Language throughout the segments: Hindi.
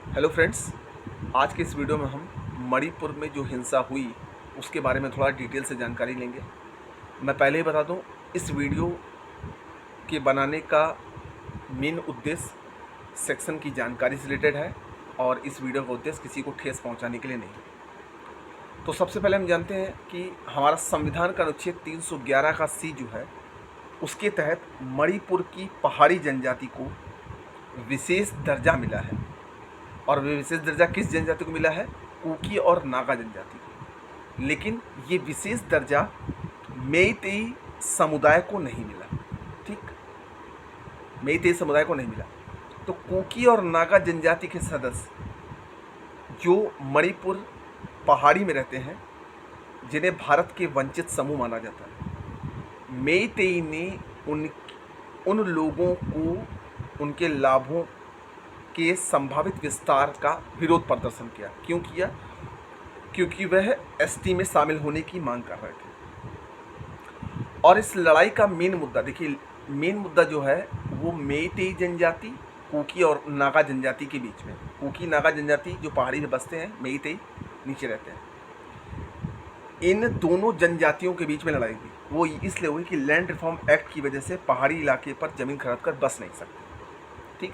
हेलो फ्रेंड्स, आज के इस वीडियो में हम मणिपुर में जो हिंसा हुई उसके बारे में थोड़ा डिटेल से जानकारी लेंगे। मैं पहले ही बता दूं, इस वीडियो के बनाने का मेन उद्देश्य सेक्शन की जानकारी से रिलेटेड है और इस वीडियो का उद्देश्य किसी को ठेस पहुंचाने के लिए नहीं। तो सबसे पहले हम जानते हैं कि हमारा संविधान का अनुच्छेद 311 का सी जो है उसके तहत मणिपुर की पहाड़ी जनजाति को विशेष दर्जा मिला है। और वे विशेष दर्जा किस जनजाति को मिला है? कुकी और नागा जनजाति को। लेकिन ये विशेष दर्जा मेइतेई समुदाय को नहीं मिला। ठीक, मेइतेई समुदाय को नहीं मिला। तो कुकी और नागा जनजाति के सदस्य जो मणिपुर पहाड़ी में रहते हैं, जिन्हें भारत के वंचित समूह माना जाता है, मेइतेई ने उन लोगों को उनके लाभों के संभावित विस्तार का विरोध प्रदर्शन किया। क्यों किया? क्योंकि वह एसटी में शामिल होने की मांग कर रहे थे। और इस लड़ाई का मेन मुद्दा देखिए, मेन मुद्दा जो है वो मेइतेई जनजाति, कुकी और नागा जनजाति के बीच में। कुकी नागा जनजाति जो पहाड़ी में बसते हैं, मेइतेई नीचे रहते हैं। इन दोनों जनजातियों के बीच में लड़ाई हुई। वो इसलिए हुई कि लैंड रिफॉर्म एक्ट की वजह से पहाड़ी इलाके पर ज़मीन खरीद कर बस नहीं सकते। ठीक,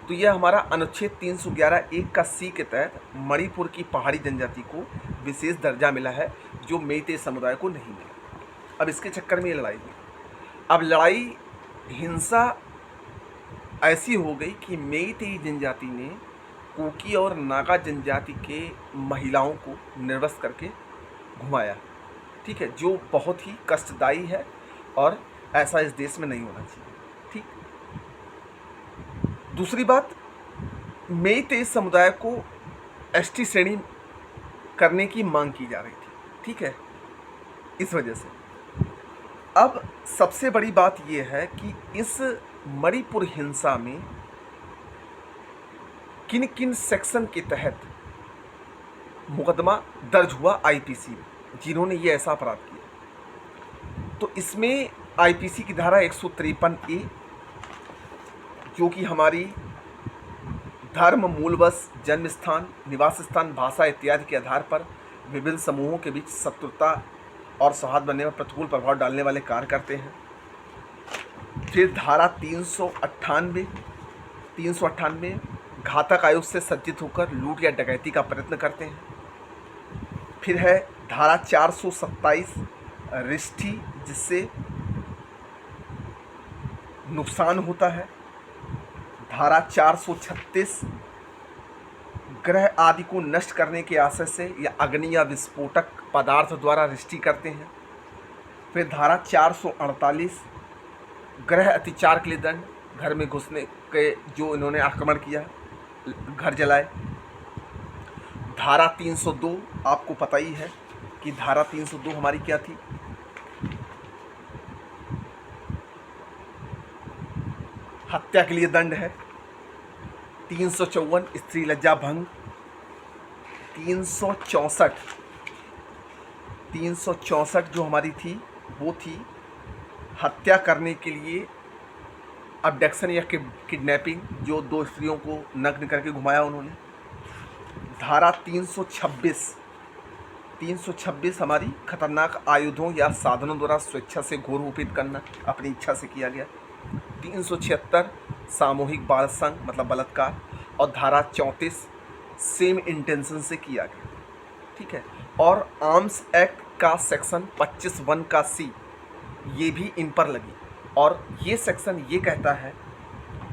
तो यह हमारा अनुच्छेद 311(1) का सी के तहत मणिपुर की पहाड़ी जनजाति को विशेष दर्जा मिला है, जो मेइतेई समुदाय को नहीं मिला। अब इसके चक्कर में ये लड़ाई हुई। अब लड़ाई हिंसा ऐसी हो गई कि मेइतेई जनजाति ने कुकी और नागा जनजाति के महिलाओं को निर्वस्त्र करके घुमाया। ठीक है, जो बहुत ही कष्टदायी है और ऐसा इस देश में नहीं होना चाहिए। ठीक, दूसरी बात, मेइतेई समुदाय को एसटी श्रेणी करने की मांग की जा रही थी। ठीक है, इस वजह से अब सबसे बड़ी बात यह है कि इस मणिपुर हिंसा में किन किन सेक्शन के तहत मुकदमा दर्ज हुआ आईपीसी में, जिन्होंने ये ऐसा अपराध किया। तो इसमें आईपीसी की धारा 153(a), जो कि हमारी धर्म, मूलवश, जन्म स्थान, निवास स्थान, भाषा इत्यादि के आधार पर विभिन्न समूहों के बीच शत्रुता और सौहार्द बनने में प्रतिकूल प्रभाव डालने वाले कार्य करते हैं। फिर धारा 398 घातक आयुध से सज्जित होकर लूट या डकैती का प्रयत्न करते हैं। फिर है धारा 427 रिष्ठी, जिससे नुकसान होता है। धारा 436 ग्रह आदि को नष्ट करने के आशय से या अग्नि या विस्फोटक पदार्थ द्वारा रिष्ठी करते हैं। फिर धारा 448 ग्रह अतिचार के लिए दंड, घर में घुसने के जो इन्होंने आक्रमण किया, घर जलाए। धारा 302, आपको पता ही है कि धारा 302 हमारी क्या थी? हत्या के लिए दंड है। 354 स्त्री लज्जा भंग। 364 जो हमारी थी वो थी हत्या करने के लिए अबडक्शन या किडनैपिंग, जो 2 स्त्रियों को नग्न करके घुमाया उन्होंने। धारा 326 हमारी खतरनाक आयुधों या साधनों द्वारा स्वेच्छा से घोर उपीत करना, अपनी इच्छा से किया गया। 376 सामूहिक बाल संग मतलब बलात्कार। और धारा 34 सेम इंटेंशन से किया गया। ठीक है, और आर्म्स एक्ट का सेक्शन 25(1) का सी, ये भी इन पर लगी। और ये सेक्शन ये कहता है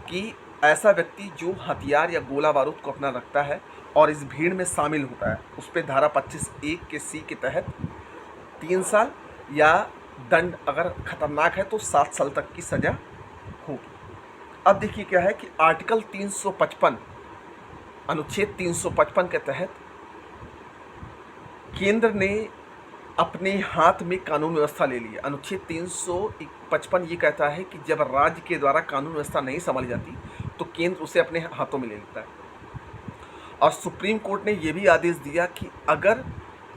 कि ऐसा व्यक्ति जो हथियार या गोला बारूद को अपना रखता है और इस भीड़ में शामिल होता है, उस पर धारा 25(1) के सी के तहत 3 साल या दंड, अगर खतरनाक है तो 7 साल तक की सज़ा होगी। अब देखिए क्या है कि आर्टिकल 355 अनुच्छेद 355 के तहत केंद्र ने अपने हाथ में कानून व्यवस्था ले ली है। अनुच्छेद 355 ये कहता है कि जब राज्य के द्वारा कानून व्यवस्था नहीं संभाली जाती तो केंद्र उसे अपने हाथों में ले लेता है। और सुप्रीम कोर्ट ने यह भी आदेश दिया कि अगर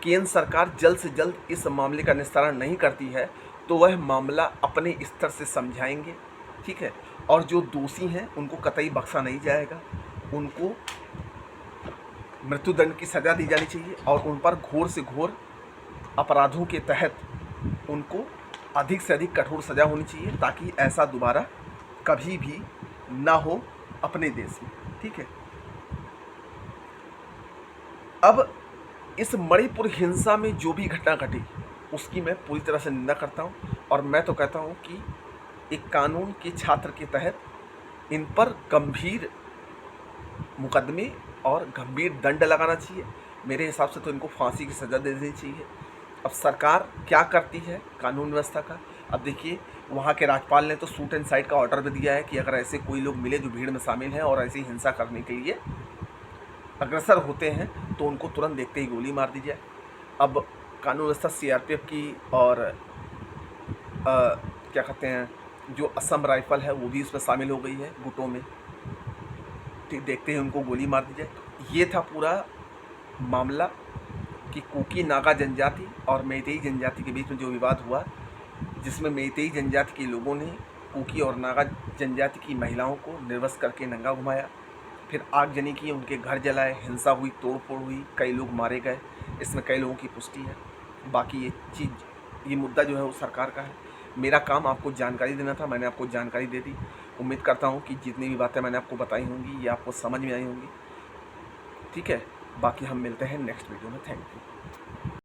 केंद्र सरकार जल्द से जल्द इस मामले का निस्तारण नहीं करती है तो वह मामला अपने स्तर से समझाएंगे। ठीक है, और जो दोषी हैं उनको कतई बख्शा नहीं जाएगा, उनको मृत्युदंड की सज़ा दी जानी चाहिए और उन पर घोर से घोर अपराधों के तहत उनको अधिक से अधिक कठोर सज़ा होनी चाहिए, ताकि ऐसा दोबारा कभी भी ना हो अपने देश में। ठीक है। अब इस मणिपुर हिंसा में जो भी घटना घटी उसकी मैं पूरी तरह से निंदा करता हूँ, और मैं तो कहता हूँ कि एक कानून के छात्र के तहत इन पर गंभीर मुकदमे और गंभीर दंड लगाना चाहिए। मेरे हिसाब से तो इनको फांसी की सज़ा दे देनी चाहिए। अब सरकार क्या करती है कानून व्यवस्था का, अब देखिए वहाँ के राज्यपाल ने तो शूट एंड साइट का ऑर्डर भी दिया है कि अगर ऐसे कोई लोग मिले जो भीड़ में शामिल हैं और ऐसी हिंसा करने के लिए अग्रसर होते हैं तो उनको तुरंत देखते ही गोली मार दी जाए। अब कानून व्यवस्था सीआरपीएफ की और क्या कहते हैं जो असम राइफल है वो भी इसमें शामिल हो गई है गुटों में, देखते ही उनको गोली मार दी जाए। ये था पूरा मामला कि कुकी नागा जनजाति और मेइतेई जनजाति के बीच में जो विवाद हुआ, जिसमें मेइतेई जनजाति के लोगों ने कुकी और नागा जनजाति की महिलाओं को निर्वस्त्र करके नंगा घुमाया, फिर आगजनी की, उनके घर जलाए, हिंसा हुई, तोड़फोड़ हुई, कई लोग मारे गए। इसमें कई लोगों की पुष्टि है। बाकी ये मुद्दा जो है वो सरकार का है। मेरा काम आपको जानकारी देना था, मैंने आपको जानकारी दे दी। उम्मीद करता हूँ कि जितनी भी बातें मैंने आपको बताई होंगी ये आपको समझ में आई होंगी। ठीक है, बाकी हम मिलते हैं नेक्स्ट वीडियो में। Thank you.